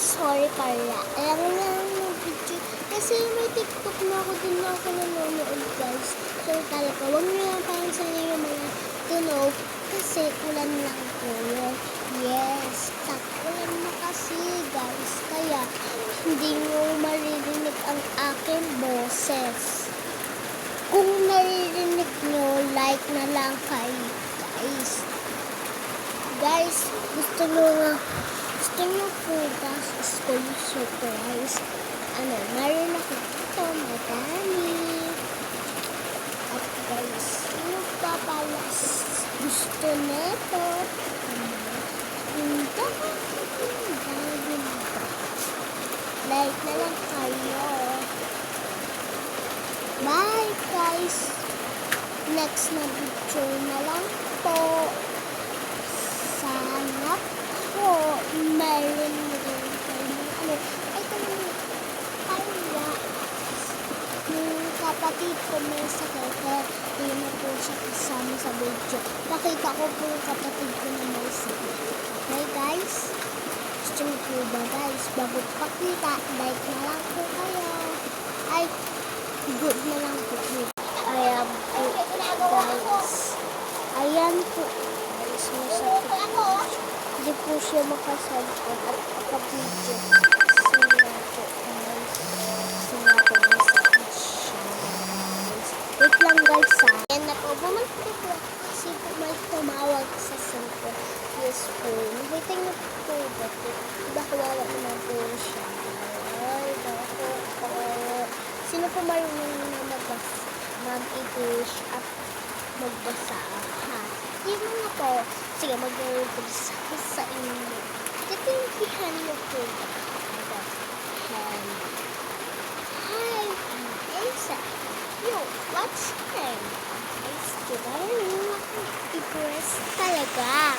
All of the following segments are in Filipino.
sorry pala. Alam mo lang yung video. Kasi may TikTok na ako, dun na ako nanonood guys. So talaga, huwag nyo lang parang sa inyo yung mga tunog. Kasi ulan lang po yun. Yes, ulan na kasi guys. Kaya hindi nyo maririnig ang aking boses. Kung naririnig nyo, like na lang kayo guys. Guys, gusto nyo po ba sa school surprise? Meron ako dito, madami. At guys, sino pa pala gusto nito? Like na lang kayo. Bye guys. Next na video na lang po. Sana po meron din kayo. Yung kapatid ko may sakit, hindi na po siya kasama sa video. Nakita ko po yung kapatid ko na may sakit. Okay guys? Gusto niyo po ba guys? Bago pakita, like na lang po kayo. Ay, good na lang po. Ayan po guys. Ayan po. Guys, masakit. Hindi po siya makasalpon at makapidyo. Wait lang guys ha. Ayan na po. Bumalik po po. Kasi po may tumawag sa cellphone. Yes po. Waiting na po ba po. Diba kawawa naman po siya. Ay, bako po. Sino po marunong na magbasa? Mag-English at magbasa. Ha? Yun na po. Sige, mag-reverse ako sa inyo. Katintihan mo po ba? Hi, I'm Asa. Yo, what's your name? It's today. I-press talaga.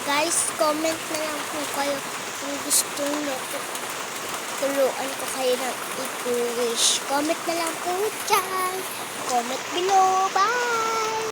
Guys, comment na lang po kayo kung gusto nyo turuan ko kayo ng English. Comment na lang po dyan. Comment below. Bye!